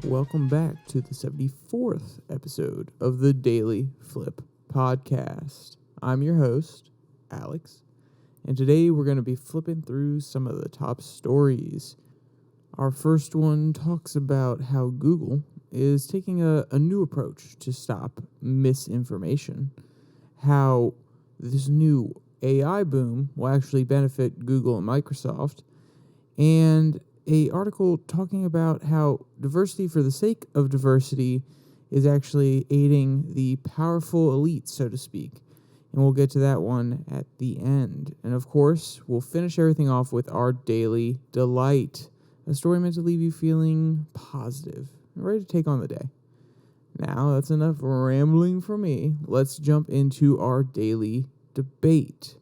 welcome back to the 74th episode of the DailyFlip podcast. I'm your host, Alex, and today we're going to be flipping through some of the top stories. Our first one talks about how Google is taking a new approach to stop misinformation, how this new AI boom will actually benefit Google and Microsoft, and an article talking about how diversity for the sake of diversity is actually aiding the powerful elite, so to speak. And we'll get to that one at the end. And of course, we'll finish everything off with our daily delight, a story meant to leave you feeling positive and ready to take on the day. Now, that's enough rambling from me. Let's jump into our daily debate.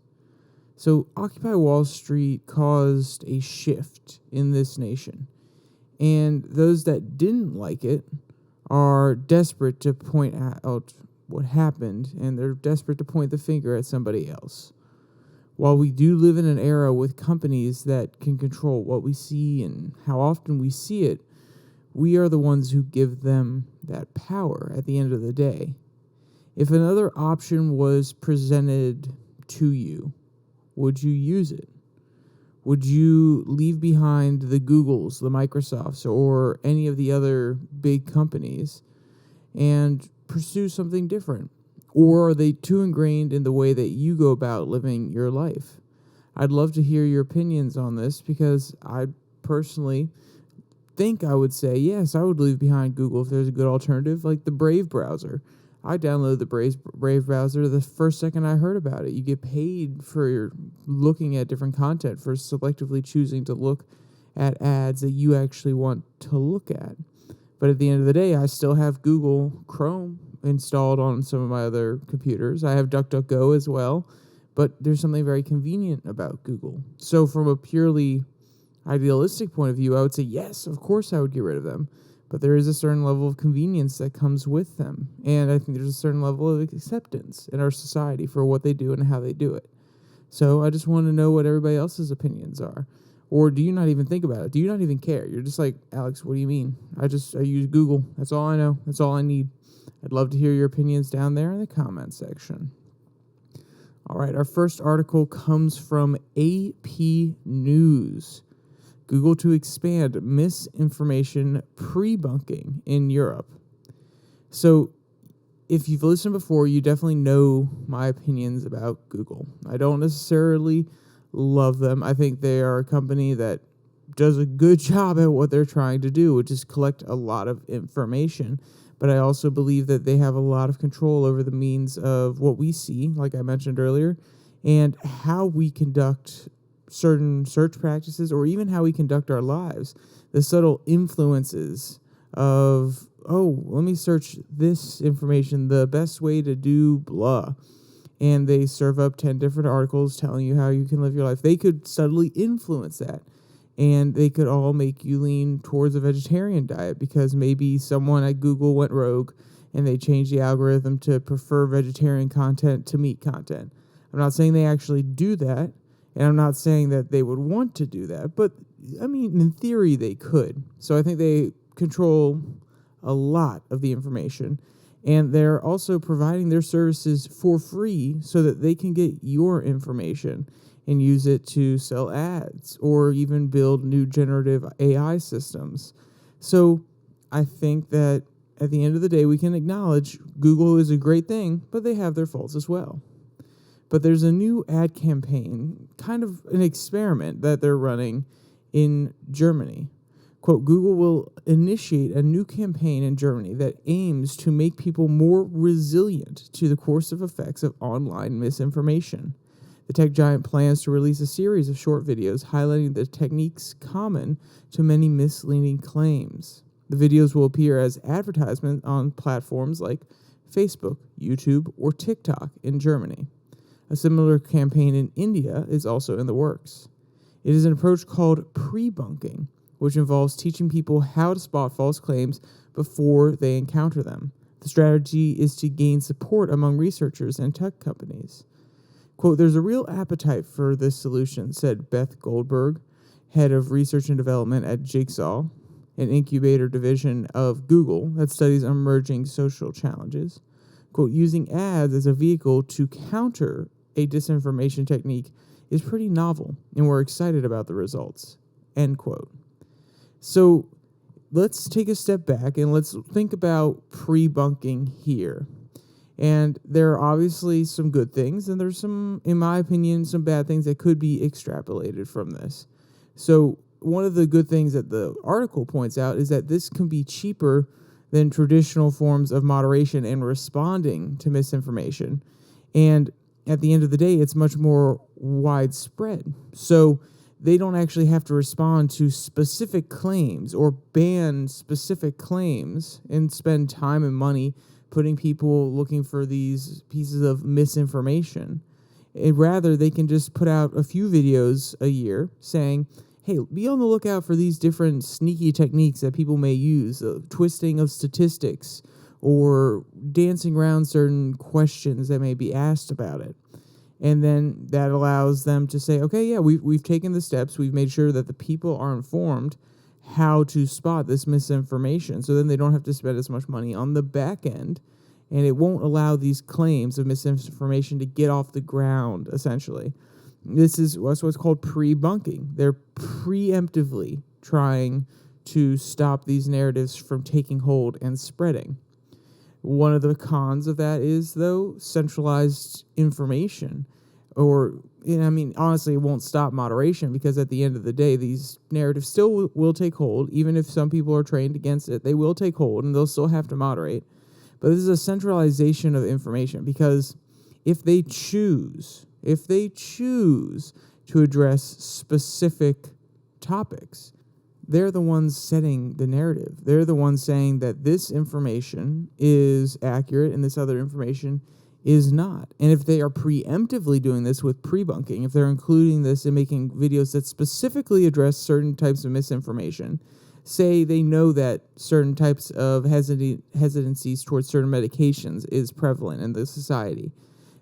So, Occupy Wall Street caused a shift in this nation, and those that didn't like it are desperate to point out what happened, and they're desperate to point the finger at somebody else. While we do live in an era with companies that can control what we see and how often we see it, we are the ones who give them that power at the end of the day. If another option was presented to you, would you use it? Would you leave behind the Googles, the Microsofts, or any of the other big companies and pursue something different? Or are they too ingrained in the way that you go about living your life? I'd love to hear your opinions on this because I personally think I would say, yes, I would leave behind Google if there's a good alternative, like the Brave browser. I downloaded the Brave browser the first second I heard about it. You get paid for looking at different content, for selectively choosing to look at ads that you actually want to look at. But at the end of the day, I still have Google Chrome installed on some of my other computers. I have DuckDuckGo as well, but there's something very convenient about Google. So from a purely idealistic point of view, I would say, yes, of course I would get rid of them. But there is a certain level of convenience that comes with them. And I think there's a certain level of acceptance in our society for what they do and how they do it. So I just want to know what everybody else's opinions are. Or do you not even think about it? Do you not even care? You're just like, Alex, what do you mean? I use Google. That's all I know. That's all I need. I'd love to hear your opinions down there in the comment section. All right, our first article comes from AP News. Google to expand misinformation pre-bunking in Europe. So if you've listened before, you definitely know my opinions about Google. I don't necessarily love them. I think they are a company that does a good job at what they're trying to do, which is collect a lot of information. But I also believe that they have a lot of control over the means of what we see, like I mentioned earlier, and how we conduct certain search practices, or even how we conduct our lives. The subtle influences of, let me search this information, the best way to do blah. And they serve up 10 different articles telling you how you can live your life. They could subtly influence that. And they could all make you lean towards a vegetarian diet because maybe someone at Google went rogue and they changed the algorithm to prefer vegetarian content to meat content. I'm not saying they actually do that. And I'm not saying that they would want to do that, but I mean, in theory, they could. So I think they control a lot of the information. And they're also providing their services for free so that they can get your information and use it to sell ads or even build new generative AI systems. So I think that at the end of the day, we can acknowledge Google is a great thing, but they have their faults as well. But there's a new ad campaign, kind of an experiment that they're running in Germany. Quote, Google will initiate a new campaign in Germany that aims to make people more resilient to the coercive effects of online misinformation. The tech giant plans to release a series of short videos highlighting the techniques common to many misleading claims. The videos will appear as advertisements on platforms like Facebook, YouTube, or TikTok in Germany. A similar campaign in India is also in the works. It is an approach called pre-bunking, which involves teaching people how to spot false claims before they encounter them. The strategy is to gain support among researchers and tech companies. Quote, there's a real appetite for this solution, said Beth Goldberg, head of research and development at Jigsaw. an incubator division of Google that studies emerging social challenges. Quote, using ads as a vehicle to counter a disinformation technique is pretty novel, and we're excited about the results, end quote. So let's take a step back and let's think about pre-bunking here. And there are obviously some good things, and there's some, in my opinion, some bad things that could be extrapolated from this. So one of the good things that the article points out is that this can be cheaper than traditional forms of moderation and responding to misinformation. And at the end of the day, it's much more widespread. So they don't actually have to respond to specific claims or ban specific claims and spend time and money putting people looking for these pieces of misinformation. And rather, they can just put out a few videos a year saying, hey, be on the lookout for these different sneaky techniques that people may use, twisting of statistics or dancing around certain questions that may be asked about it. And then that allows them to say, okay, yeah, we've taken the steps. We've made sure that the people are informed how to spot this misinformation. So then they don't have to spend as much money on the back end. And it won't allow these claims of misinformation to get off the ground, essentially. This is what's called pre-bunking. They're preemptively trying to stop these narratives from taking hold and spreading. One of the cons of that is, though, centralized information. Honestly, it won't stop moderation, because at the end of the day, these narratives still will take hold. Even if some people are trained against it, they will take hold, and they'll still have to moderate. But this is a centralization of information, because if they choose to address specific topics, they're the ones setting the narrative. They're the ones saying that this information is accurate and this other information is not. And if they are preemptively doing this with pre-bunking, if they're including this and making videos that specifically address certain types of misinformation, say they know that certain types of hesitancies towards certain medications is prevalent in the society,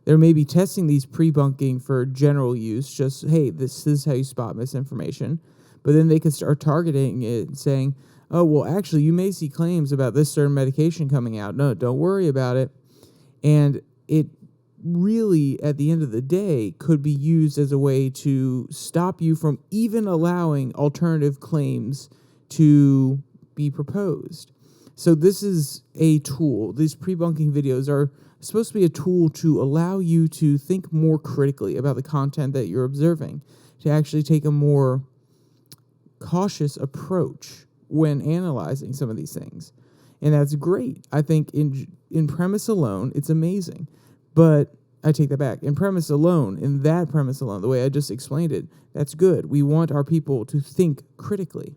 they may be testing these pre-bunking for general use, just, hey, this is how you spot misinformation. But then they could start targeting it and saying, oh, well, actually, you may see claims about this certain medication coming out. No, don't worry about it. And it really, at the end of the day, could be used as a way to stop you from even allowing alternative claims to be proposed. So this is a tool. These pre-bunking videos are supposed to be a tool to allow you to think more critically about the content that you're observing, to actually take a more cautious approach when analyzing some of these things. And that's great. I think in premise alone, it's amazing. But I take that back. In that premise alone, the way I just explained it, that's good. We want our people to think critically.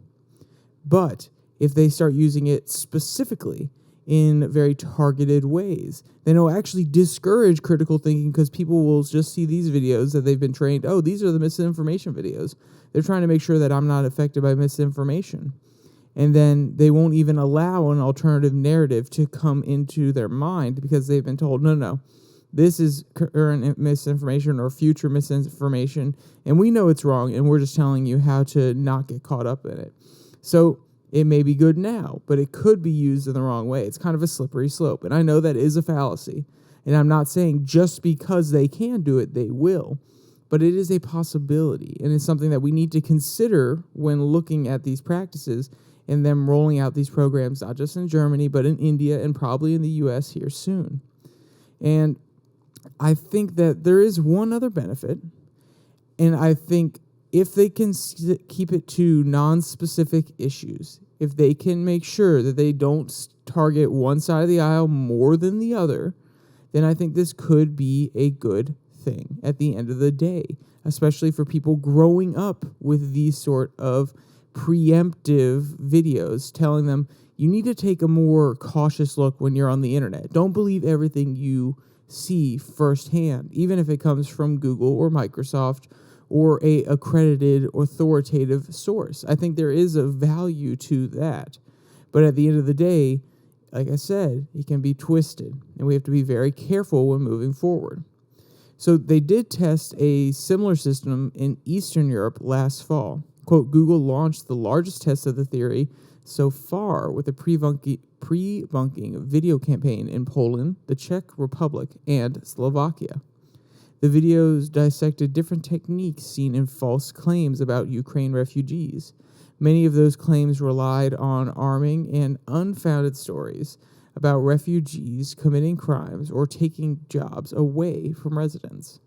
But if they start using it specifically in very targeted ways, then it'll actually discourage critical thinking, because people will just see these videos that they've been trained, oh, these are the misinformation videos. They're trying to make sure that I'm not affected by misinformation. And then they won't even allow an alternative narrative to come into their mind, because they've been told, no, this is current misinformation or future misinformation, and we know it's wrong, and we're just telling you how to not get caught up in it. So it may be good now, but it could be used in the wrong way. It's kind of a slippery slope, and I know that is a fallacy. And I'm not saying just because they can do it, they will. But it is a possibility, and it's something that we need to consider when looking at these practices and them rolling out these programs, not just in Germany, but in India and probably in the U.S. here soon. And I think that there is one other benefit, and I think if they can keep it to non-specific issues, if they can make sure that they don't target one side of the aisle more than the other, then I think this could be a good thing at the end of the day, especially for people growing up with these sort of preemptive videos telling them you need to take a more cautious look when you're on the internet. Don't believe everything you see firsthand, even if it comes from Google or Microsoft or a accredited authoritative source. I think there is a value to that. But at the end of the day, like I said, it can be twisted, and we have to be very careful when moving forward. So they did test a similar system in Eastern Europe last fall. Quote, Google launched the largest test of the theory so far with the pre-bunking video campaign in Poland, the Czech Republic, and Slovakia. The videos dissected different techniques seen in false claims about Ukraine refugees. Many of those claims relied on arming and unfounded stories about refugees committing crimes or taking jobs away from residents.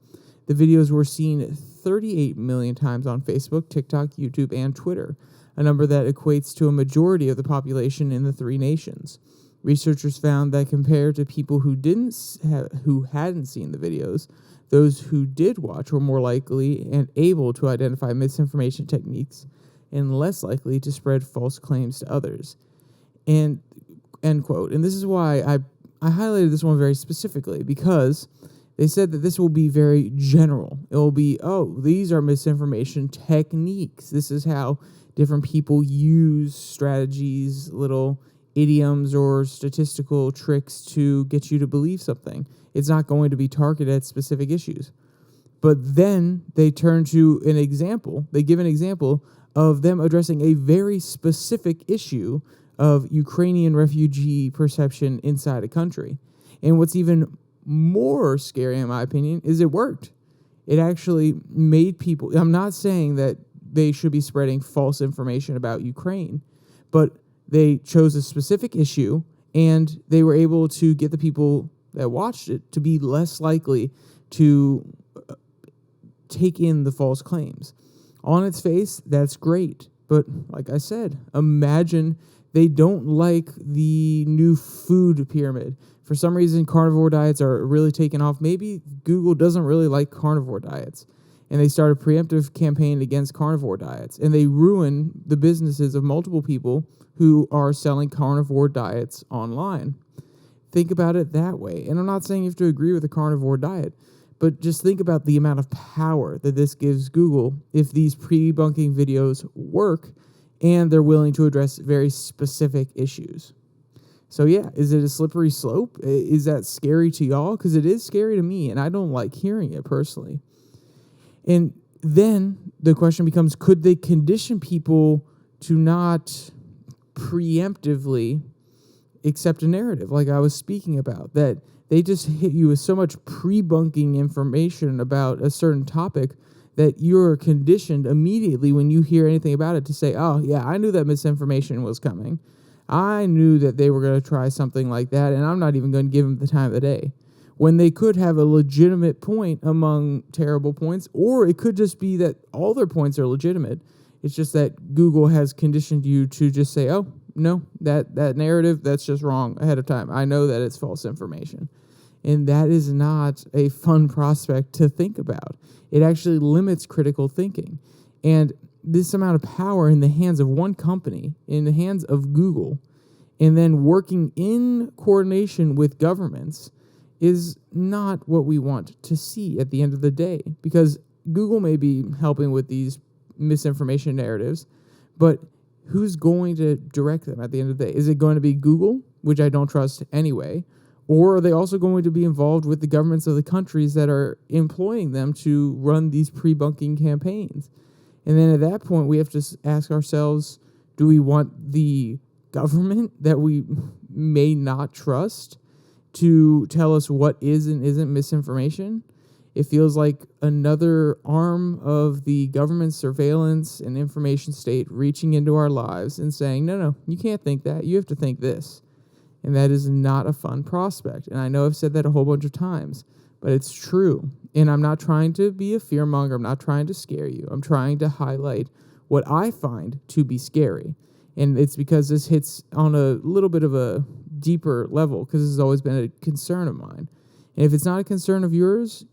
The videos were seen 38 million times on Facebook, TikTok, YouTube, and Twitter, a number that equates to a majority of the population in the three nations. Researchers found that compared to people who hadn't seen the videos, those who did watch were more likely and able to identify misinformation techniques and less likely to spread false claims to others. And end quote. And this is why I highlighted this one very specifically, because they said that this will be very general. It will be, these are misinformation techniques. This is how different people use strategies, little idioms or statistical tricks to get you to believe something. It's not going to be targeted at specific issues. But then they turn to an example. They give an example of them addressing a very specific issue of Ukrainian refugee perception inside a country. And what's even more scary, in my opinion, is it worked. It actually made people... I'm not saying that they should be spreading false information about Ukraine, but they chose a specific issue, and they were able to get the people that watched it to be less likely to take in the false claims. On its face, that's great. But like I said, imagine they don't like the new food pyramid. For some reason, carnivore diets are really taking off. Maybe Google doesn't really like carnivore diets, and they start a preemptive campaign against carnivore diets, and they ruin the businesses of multiple people who are selling carnivore diets online. Think about it that way. And I'm not saying you have to agree with the carnivore diet, but just think about the amount of power that this gives Google if these pre-bunking videos work and they're willing to address very specific issues. So yeah, is it a slippery slope? Is that scary to y'all? Because it is scary to me, and I don't like hearing it personally. And then the question becomes, could they condition people to not preemptively accept a narrative like I was speaking about, that they just hit you with so much pre-bunking information about a certain topic that you're conditioned immediately when you hear anything about it to say, oh, yeah, I knew that misinformation was coming. I knew that they were going to try something like that, and I'm not even going to give them the time of the day. When they could have a legitimate point among terrible points, or it could just be that all their points are legitimate. It's just that Google has conditioned you to just say, oh, no, that narrative, that's just wrong ahead of time. I know that it's false information. And that is not a fun prospect to think about. It actually limits critical thinking. And this amount of power in the hands of one company, in the hands of Google, and then working in coordination with governments is not what we want to see at the end of the day. Because Google may be helping with these misinformation narratives, but who's going to direct them at the end of the day? Is it going to be Google, which I don't trust anyway? Or are they also going to be involved with the governments of the countries that are employing them to run these pre-bunking campaigns? And then at that point, we have to ask ourselves, do we want the government that we may not trust to tell us what is and isn't misinformation? It feels like another arm of the government surveillance and information state reaching into our lives and saying, no, you can't think that. You have to think this. And that is not a fun prospect. And I know I've said that a whole bunch of times, but it's true. And I'm not trying to be a fearmonger. I'm not trying to scare you. I'm trying to highlight what I find to be scary. And it's because this hits on a little bit of a deeper level, because this has always been a concern of mine. And if it's not a concern of yours,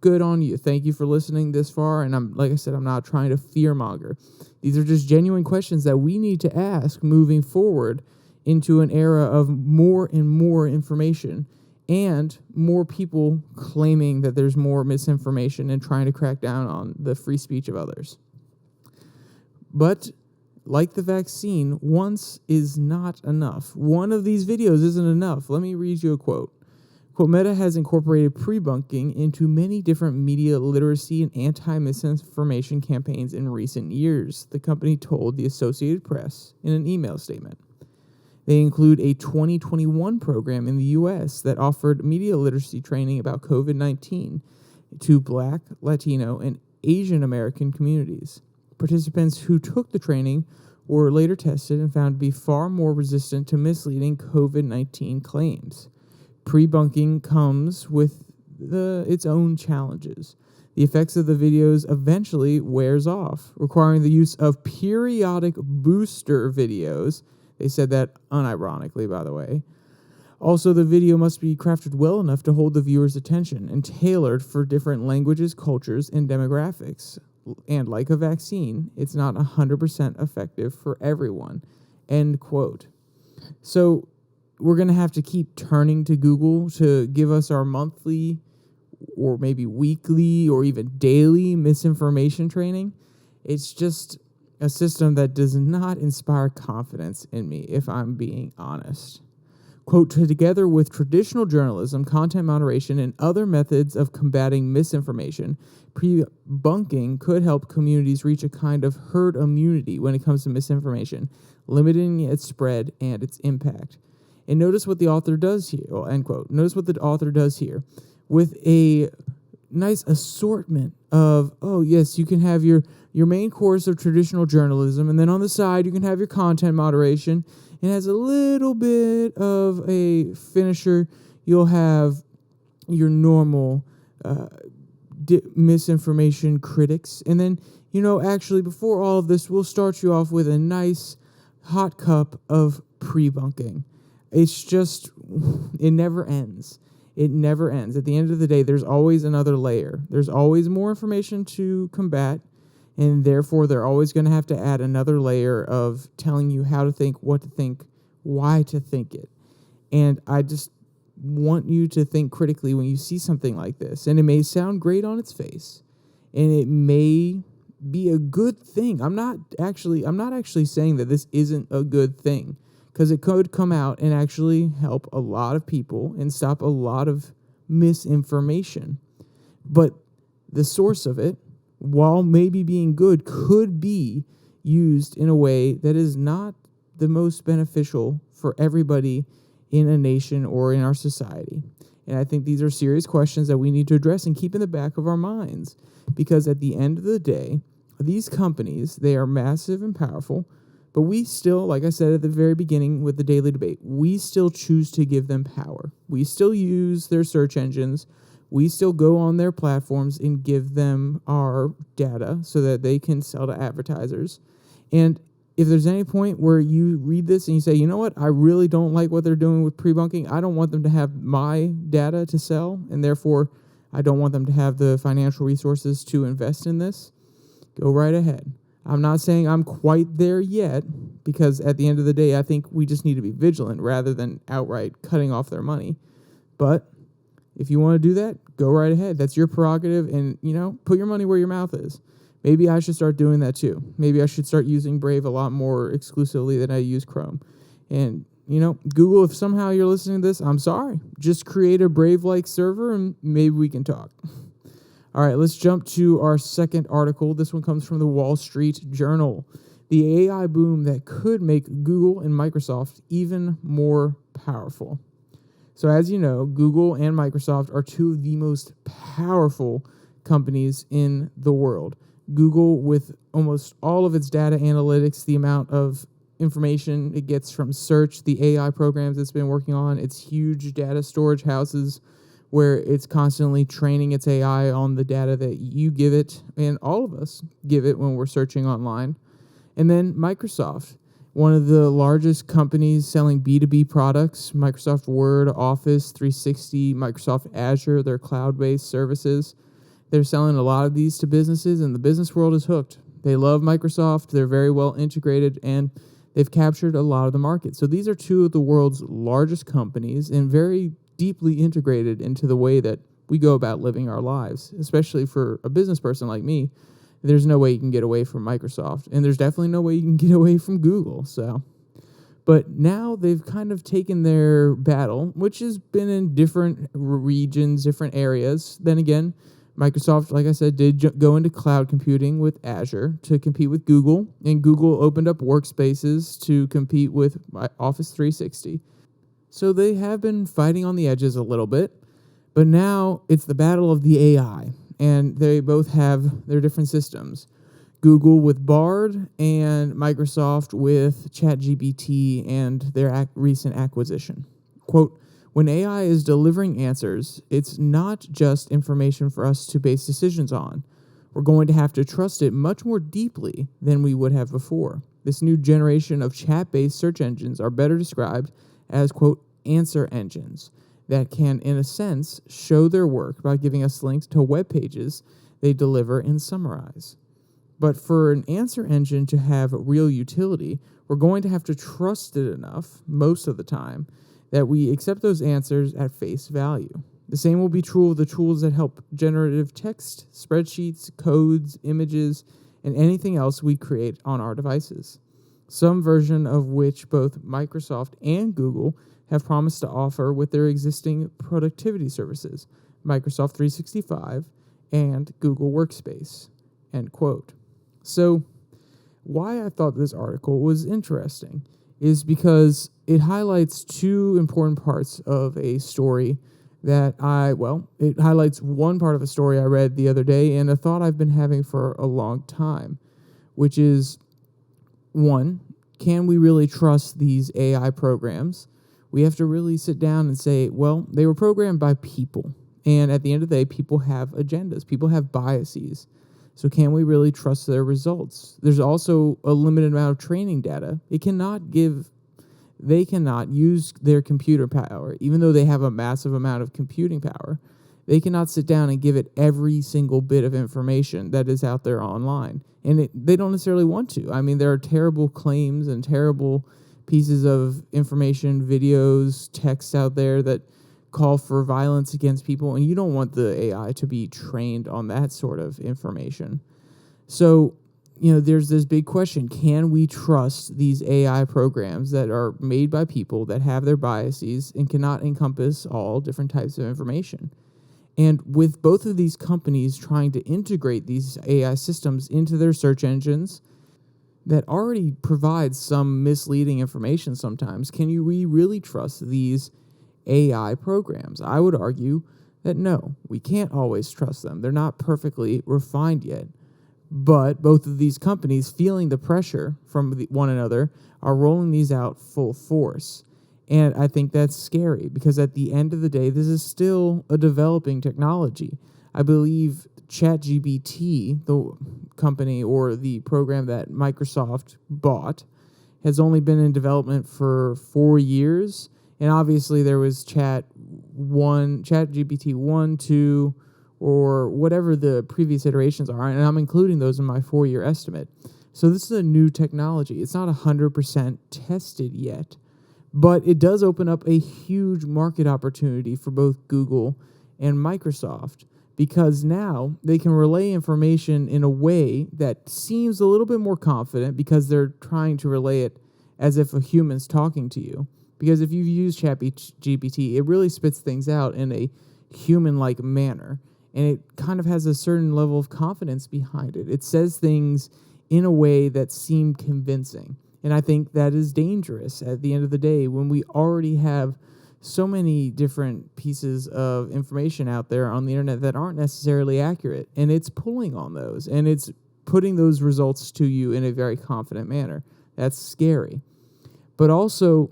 good on you. Thank you for listening this far. And like I said, I'm not trying to fearmonger. These are just genuine questions that we need to ask moving forward into an era of more and more information and more people claiming that there's more misinformation and trying to crack down on the free speech of others. But like the vaccine, once is not enough. One of these videos isn't enough. Let me read you a quote. Quote, Meta has incorporated pre-bunking into many different media literacy and anti-misinformation campaigns in recent years, the company told the Associated Press in an email statement. They include a 2021 program in the U.S. that offered media literacy training about COVID-19 to Black, Latino, and Asian American communities. Participants who took the training were later tested and found to be far more resistant to misleading COVID-19 claims. Pre-bunking comes with its own challenges. The effects of the videos eventually wears off, requiring the use of periodic booster videos. They said that unironically, by the way. Also, the video must be crafted well enough to hold the viewer's attention and tailored for different languages, cultures, and demographics. And like a vaccine, it's not 100% effective for everyone. End quote. So we're going to have to keep turning to Google to give us our monthly or maybe weekly or even daily misinformation training. It's just a system that does not inspire confidence in me, if I'm being honest. Quote, together with traditional journalism, content moderation, and other methods of combating misinformation, pre-bunking could help communities reach a kind of herd immunity when it comes to misinformation, limiting its spread and its impact. And notice what the author does here, end quote. Notice what the author does here. With a nice assortment of, oh, yes, you can have your main course of traditional journalism, and then on the side, you can have your content moderation. It has a little bit of a finisher. You'll have your normal misinformation critics. And then, actually, before all of this, we'll start you off with a nice hot cup of pre-bunking. It's just, it never ends. It never ends. At the end of the day, there's always another layer. There's always more information to combat, and therefore they're always going to have to add another layer of telling you how to think, what to think, why to think it. And I just want you to think critically when you see something like this. And it may sound great on its face, and it may be a good thing. I'm not actually saying that this isn't a good thing, because it could come out and actually help a lot of people and stop a lot of misinformation. But the source of it, while maybe being good, could be used in a way that is not the most beneficial for everybody in a nation or in our society. And I think these are serious questions that we need to address and keep in the back of our minds, because at the end of the day, these companies, they are massive and powerful, but we still, like I said at the very beginning with the daily debate, we still choose to give them power. We still use their search engines. We still go on their platforms and give them our data so that they can sell to advertisers. And if there's any point where you read this and you say, you know what, I really don't like what they're doing with pre-bunking, I don't want them to have my data to sell, and therefore I don't want them to have the financial resources to invest in this, go right ahead. I'm not saying I'm quite there yet, because at the end of the day, I think we just need to be vigilant rather than outright cutting off their money. But if you want to do that, go right ahead. That's your prerogative, and, put your money where your mouth is. Maybe I should start doing that too. Maybe I should start using Brave a lot more exclusively than I use Chrome. And, Google, if somehow you're listening to this, I'm sorry. Just create a Brave-like server and maybe we can talk. All right, let's jump to our second article. This one comes from the Wall Street Journal. The AI boom that could make Google and Microsoft even more powerful. So as you know, Google and Microsoft are two of the most powerful companies in the world. Google, with almost all of its data analytics, the amount of information it gets from search, the AI programs it's been working on, its huge data storage houses where it's constantly training its AI on the data that you give it, and all of us give it when we're searching online. And then Microsoft, one of the largest companies selling B2B products, Microsoft Word, Office 360, Microsoft Azure, their cloud-based services. They're selling a lot of these to businesses, and the business world is hooked. They love Microsoft. They're very well integrated, and they've captured a lot of the market. So these are two of the world's largest companies and very deeply integrated into the way that we go about living our lives, especially for a business person like me. There's no way you can get away from Microsoft, and there's definitely no way you can get away from Google. So But now they've kind of taken their battle, which has been in different regions, different areas. Then again, Microsoft, like I said, did go into cloud computing with Azure to compete with Google, and Google opened up workspaces to compete with Office 360. So they have been fighting on the edges a little bit, but now it's the battle of the AI, and they both have their different systems. Google with Bard and Microsoft with ChatGPT and their recent acquisition. Quote, when AI is delivering answers, it's not just information for us to base decisions on. We're going to have to trust it much more deeply than we would have before. This new generation of chat-based search engines are better described as, quote, answer engines that can, in a sense, show their work by giving us links to web pages they deliver and summarize. But for an answer engine to have real utility, we're going to have to trust it enough, most of the time, that we accept those answers at face value. The same will be true of the tools that help generative text, spreadsheets, codes, images, and anything else we create on our devices, some version of which both Microsoft and Google have promised to offer with their existing productivity services, Microsoft 365 and Google Workspace, end quote. So why I thought this article was interesting is because it highlights two important parts of a story that it highlights one part of a story I read the other day and a thought I've been having for a long time, which is, one, can we really trust these AI programs? We have to really sit down and say, well, they were programmed by people. And at the end of the day, people have agendas. People have biases. So can we really trust their results? There's also a limited amount of training data. They cannot use their computer power, even though they have a massive amount of computing power. They cannot sit down and give it every single bit of information that is out there online. And they don't necessarily want to. I mean, there are terrible claims and terrible pieces of information, videos, texts out there that call for violence against people, and you don't want the AI to be trained on that sort of information. So, there's this big question. Can we trust these AI programs that are made by people that have their biases and cannot encompass all different types of information? And with both of these companies trying to integrate these AI systems into their search engines that already provide some misleading information sometimes, we really trust these AI programs? I would argue that no, we can't always trust them. They're not perfectly refined yet. But both of these companies, feeling the pressure from one another, are rolling these out full force. And I think that's scary because at the end of the day, this is still a developing technology. I believe ChatGPT, the company or the program that Microsoft bought, has only been in development for 4 years. And obviously there was ChatGPT 1, 2, or whatever the previous iterations are, and I'm including those in my 4-year estimate. So this is a new technology. It's not 100% tested yet, but it does open up a huge market opportunity for both Google and Microsoft, because now they can relay information in a way that seems a little bit more confident because they're trying to relay it as if a human's talking to you. Because if you've used ChatGPT, it really spits things out in a human-like manner, and it kind of has a certain level of confidence behind it. It says things in a way that seem convincing, and I think that is dangerous at the end of the day when we already have so many different pieces of information out there on the internet that aren't necessarily accurate, and it's pulling on those, and it's putting those results to you in a very confident manner. That's scary. But also,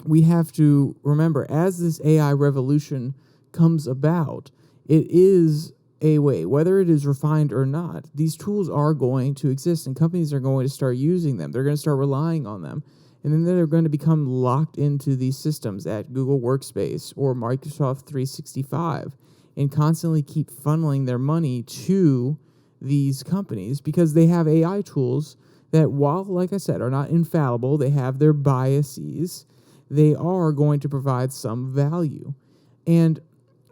we have to remember, as this AI revolution comes about, it is a way, whether it is refined or not, these tools are going to exist and companies are going to start using them. They're going to start relying on them. And then they're going to become locked into these systems at Google Workspace or Microsoft 365 and constantly keep funneling their money to these companies because they have AI tools that, while, like I said, are not infallible, they have their biases, they are going to provide some value. And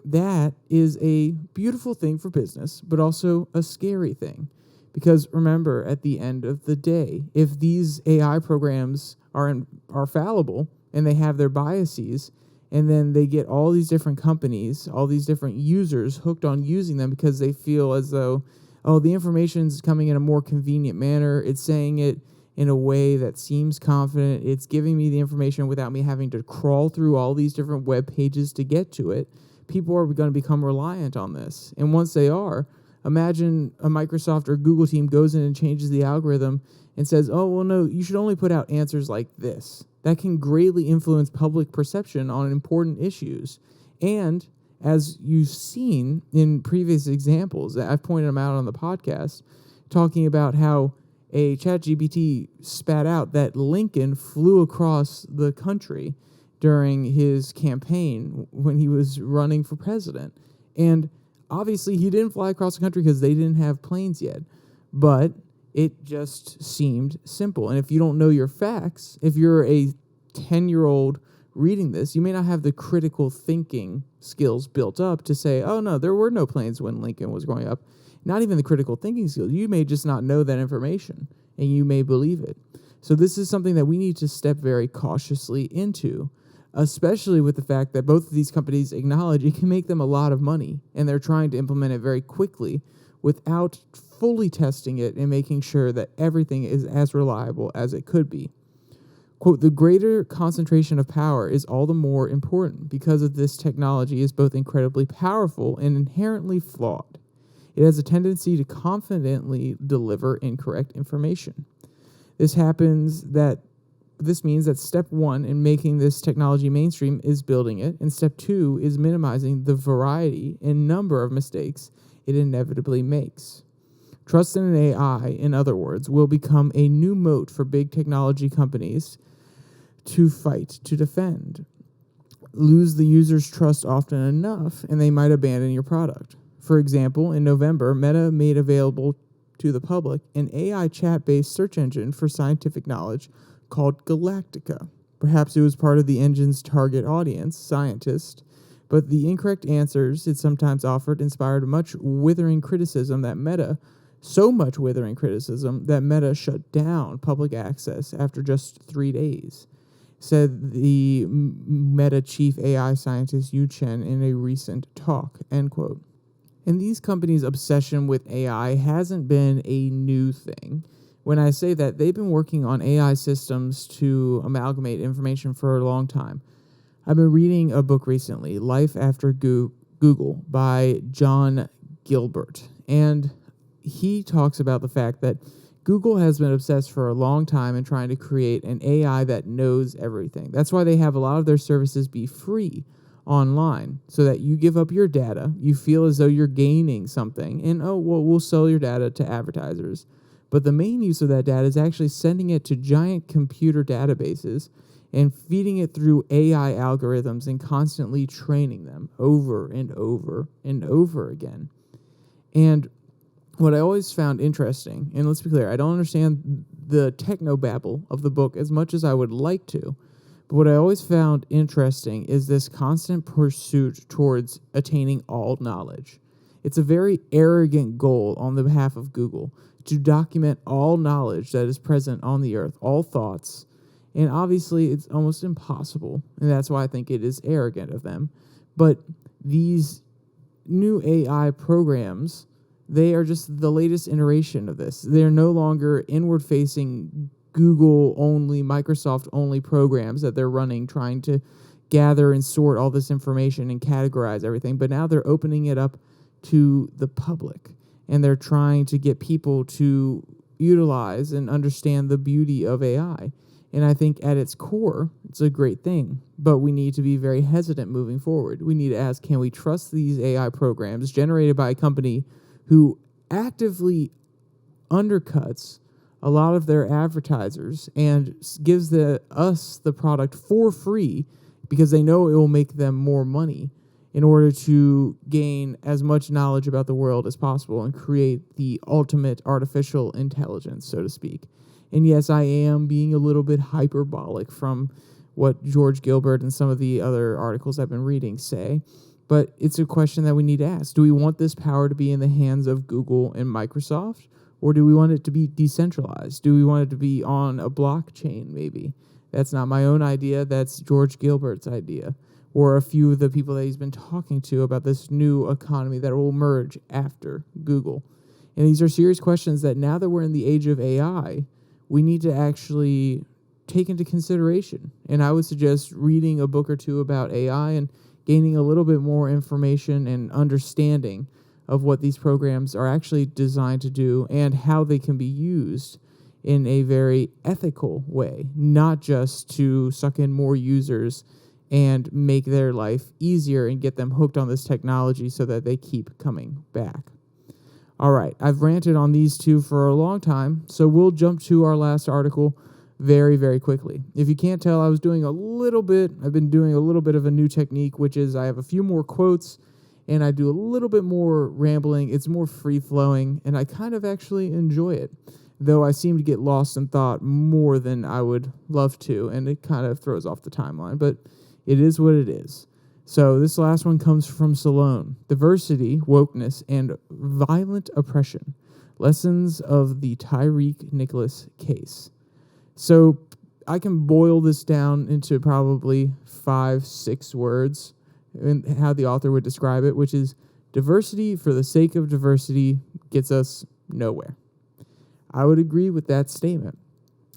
that is a beautiful thing for business, but also a scary thing. Because remember, at the end of the day, if these AI programs are fallible and they have their biases, and then they get all these different companies, all these different users hooked on using them because they feel as though, oh, the information's coming in a more convenient manner. It's saying it in a way that seems confident. It's giving me the information without me having to crawl through all these different web pages to get to it. People are going to become reliant on this. And once they are, imagine a Microsoft or Google team goes in and changes the algorithm and says, oh, well, no, you should only put out answers like this. That can greatly influence public perception on important issues. And as you've seen in previous examples, I've pointed them out on the podcast, talking about how a ChatGPT spat out that Lincoln flew across the country during his campaign when he was running for president. And obviously he didn't fly across the country because they didn't have planes yet, but it just seemed simple. And if you don't know your facts, if you're a 10-year-old reading this, you may not have the critical thinking skills built up to say, oh, no, there were no planes when Lincoln was growing up. Not even the critical thinking skills. You may just not know that information, and you may believe it. So this is something that we need to step very cautiously into, especially with the fact that both of these companies acknowledge it can make them a lot of money, and they're trying to implement it very quickly without fully testing it and making sure that everything is as reliable as it could be. Quote, the greater concentration of power is all the more important because of this technology is both incredibly powerful and inherently flawed. It has a tendency to confidently deliver incorrect information. This means that step one in making this technology mainstream is building it, and step two is minimizing the variety and number of mistakes it inevitably makes. Trust in an AI, in other words, will become a new moat for big technology companies to fight to defend. Lose the user's trust often enough, and they might abandon your product. For example, in November, Meta made available to the public an AI chat-based search engine for scientific knowledge called Galactica. Perhaps it was part of the engine's target audience, scientists, but the incorrect answers it sometimes offered inspired much withering criticism that Meta shut down public access after just 3 days, said the Meta chief AI scientist Yu Chen in a recent talk, end quote. And these companies' obsession with AI hasn't been a new thing. When I say that, they've been working on AI systems to amalgamate information for a long time. I've been reading a book recently, Life After Google by John Gilbert, and he talks about the fact that Google has been obsessed for a long time in trying to create an AI that knows everything. That's why they have a lot of their services be free online, so that you give up your data, you feel as though you're gaining something, and we'll sell your data to advertisers. But the main use of that data is actually sending it to giant computer databases and feeding it through AI algorithms and constantly training them over and over and over again. And what I always found interesting, and let's be clear, I don't understand the technobabble of the book as much as I would like to, but what I always found interesting is this constant pursuit towards attaining all knowledge. It's a very arrogant goal on the behalf of Google to document all knowledge that is present on the earth, all thoughts, and obviously it's almost impossible, and that's why I think it is arrogant of them. But these new AI programs, they are just the latest iteration of this. They're no longer inward-facing Google-only, Microsoft-only programs that they're running, trying to gather and sort all this information and categorize everything. But now they're opening it up to the public, and they're trying to get people to utilize and understand the beauty of AI. And I think at its core, it's a great thing, but we need to be very hesitant moving forward. We need to ask, can we trust these AI programs generated by a company who actively undercuts a lot of their advertisers and gives us the product for free because they know it will make them more money in order to gain as much knowledge about the world as possible and create the ultimate artificial intelligence, so to speak. And yes, I am being a little bit hyperbolic from what George Gilbert and some of the other articles I've been reading say, but it's a question that we need to ask. Do we want this power to be in the hands of Google and Microsoft, or do we want it to be decentralized? Do we want it to be on a blockchain, maybe, That's not my own idea. That's George Gilbert's idea, or a few of the people that he's been talking to about this new economy that will emerge after Google. And these are serious questions that now that we're in the age of AI, we need to actually take into consideration. And I would suggest reading a book or two about AI and gaining a little bit more information and understanding of what these programs are actually designed to do and how they can be used in a very ethical way, not just to suck in more users and make their life easier and get them hooked on this technology so that they keep coming back. All right, I've ranted on these two for a long time, so we'll jump to our last article very, very quickly. If you can't tell, I've been doing a little bit of a new technique, which is I have a few more quotes and I do a little bit more rambling. It's more free-flowing, and I kind of actually enjoy it, though I seem to get lost in thought more than I would love to, and it kind of throws off the timeline, but it is what it is. So this last one comes from Salone. Diversity, wokeness, and violent oppression. Lessons of the Tyreek Nicholas case. So I can boil this down into probably 5-6 words and how the author would describe it, which is diversity for the sake of diversity gets us nowhere. I would agree with that statement.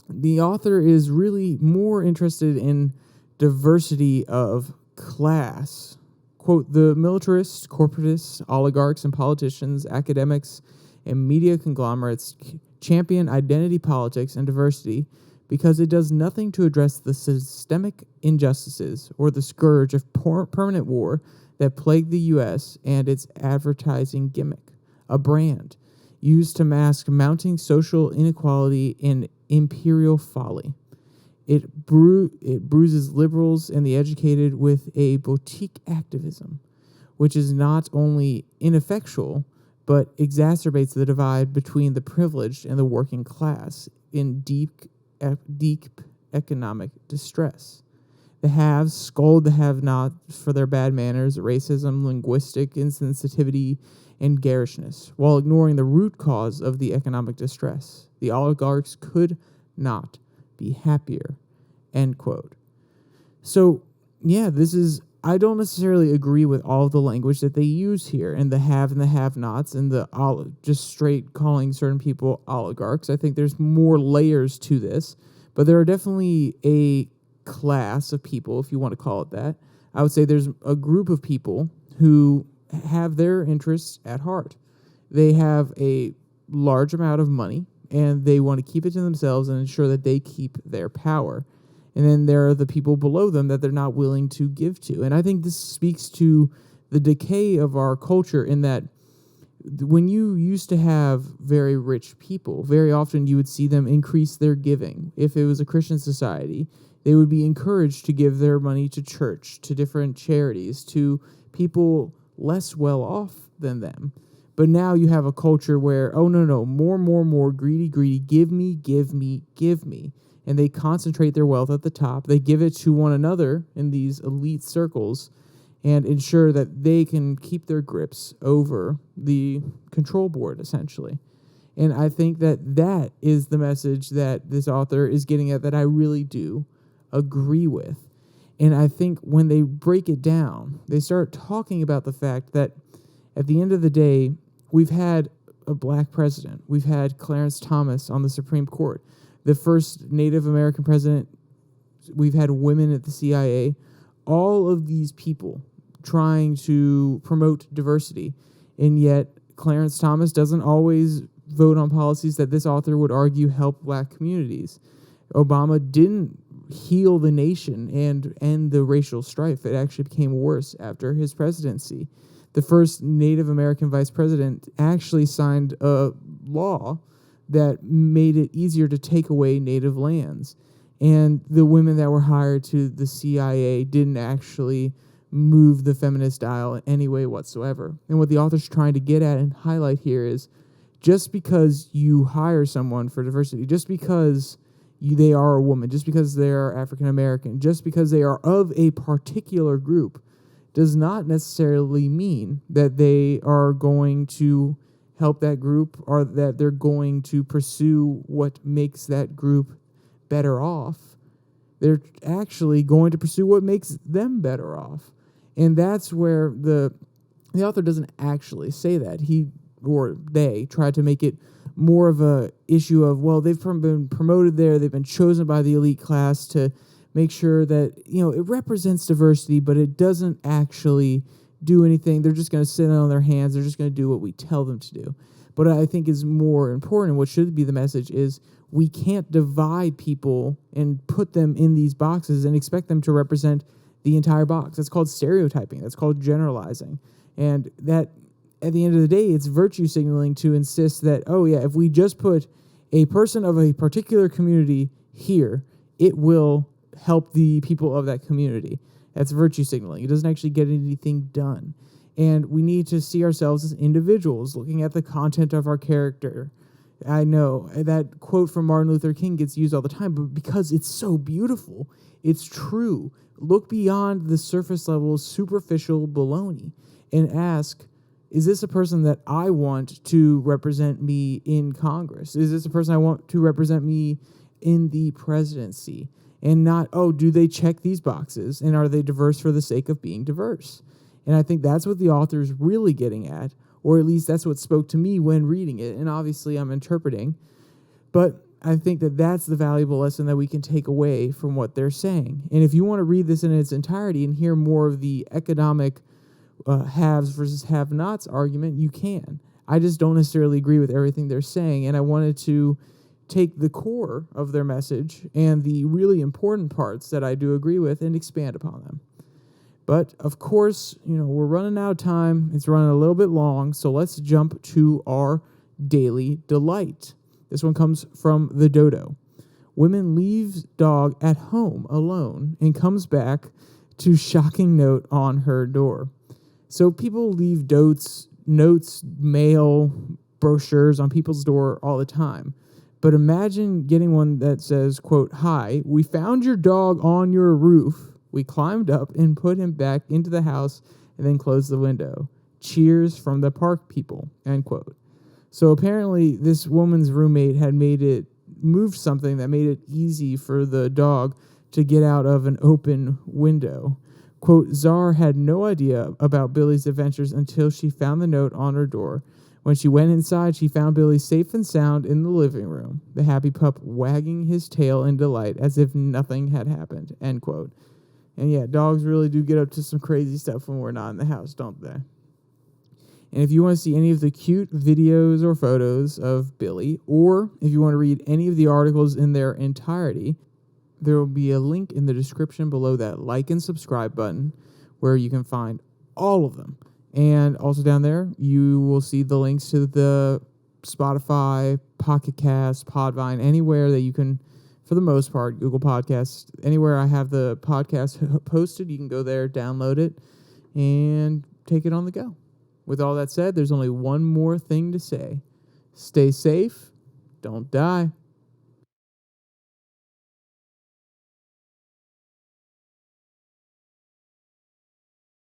The author is really more interested in diversity of class. Quote, the militarists, corporatists, oligarchs, and politicians, academics, and media conglomerates champion identity politics and diversity because it does nothing to address the systemic injustices or the scourge of permanent war that plague the U.S. and its advertising gimmick, a brand used to mask mounting social inequality and imperial folly. It bruises liberals and the educated with a boutique activism, which is not only ineffectual, but exacerbates the divide between the privileged and the working class in deep economic distress. The haves scold the have-nots for their bad manners, racism, linguistic insensitivity, and garishness, while ignoring the root cause of the economic distress. The oligarchs could not be happier, end quote. So, yeah, I don't necessarily agree with all of the language that they use here, and the have and the have-nots, and just straight calling certain people oligarchs. I think there's more layers to this, but there are definitely a class of people, if you want to call it that. I would say there's a group of people who have their interests at heart. They have a large amount of money, and they want to keep it to themselves and ensure that they keep their power. And then there are the people below them that they're not willing to give to. And I think this speaks to the decay of our culture in that when you used to have very rich people, very often you would see them increase their giving. If it was a Christian society, they would be encouraged to give their money to church, to different charities, to people less well off than them. But now you have a culture where, oh, no, more, greedy, give me. And they concentrate their wealth at the top. They give it to one another in these elite circles and ensure that they can keep their grips over the control board, essentially. And I think that is the message that this author is getting at that I really do agree with. And I think when they break it down, they start talking about the fact that at the end of the day, we've had a black president. We've had Clarence Thomas on the Supreme Court, the first Native American president. We've had women at the CIA. All of these people trying to promote diversity, and yet Clarence Thomas doesn't always vote on policies that this author would argue help black communities. Obama didn't heal the nation and end the racial strife. It actually became worse after his presidency. The first Native American vice president actually signed a law that made it easier to take away native lands. And the women that were hired to the CIA didn't actually move the feminist dial in any way whatsoever. And what the author's trying to get at and highlight here is just because you hire someone for diversity, just because they are a woman, just because they are African American, just because they are of a particular group, does not necessarily mean that they are going to help that group or that they're going to pursue what makes that group better off. They're actually going to pursue what makes them better off. And that's where the author doesn't actually say that. They try to make it more of a issue of, well, they've been promoted there, they've been chosen by the elite class to make sure that, it represents diversity, but it doesn't actually do anything. They're just going to sit on their hands. They're just going to do what we tell them to do. But I think is more important, what should be the message, is we can't divide people and put them in these boxes and expect them to represent the entire box. That's called stereotyping. That's called generalizing. And that, at the end of the day, it's virtue signaling to insist that, if we just put a person of a particular community here, it will help the people of that community. That's virtue signaling. It doesn't actually get anything done. And we need to see ourselves as individuals, looking at the content of our character. I know that quote from Martin Luther King gets used all the time, but because it's so beautiful, it's true. Look beyond the surface level, superficial baloney and ask, is this a person that I want to represent me in Congress? Is this a person I want to represent me in the presidency? And not, do they check these boxes? And are they diverse for the sake of being diverse? And I think that's what the author is really getting at, or at least that's what spoke to me when reading it. And obviously I'm interpreting, but I think that that's the valuable lesson that we can take away from what they're saying. And if you want to read this in its entirety and hear more of the economic haves versus have-nots argument, you can. I just don't necessarily agree with everything they're saying, and I wanted to take the core of their message and the really important parts that I do agree with and expand upon them. But, of course, we're running out of time. It's running a little bit long, so let's jump to our daily delight. This one comes from the Dodo. Women leaves dog at home alone and comes back to shocking note on her door. So people leave notes, mail, brochures on people's door all the time. But imagine getting one that says, quote, "Hi, we found your dog on your roof. We climbed up and put him back into the house and then closed the window. Cheers from the park people," end quote. So apparently this woman's roommate had moved something that made it easy for the dog to get out of an open window. Quote, "Czar had no idea about Billy's adventures until she found the note on her door. When she went inside, she found Billy safe and sound in the living room, the happy pup wagging his tail in delight as if nothing had happened," end quote. And yeah, dogs really do get up to some crazy stuff when we're not in the house, don't they? And if you want to see any of the cute videos or photos of Billy, or if you want to read any of the articles in their entirety, there will be a link in the description below that like and subscribe button where you can find all of them. And also down there, you will see the links to the Spotify, Pocket Cast, Podvine, anywhere that you can, for the most part, Google Podcasts, anywhere I have the podcast posted, you can go there, download it, and take it on the go. With all that said, there's only one more thing to say. Stay safe, don't die.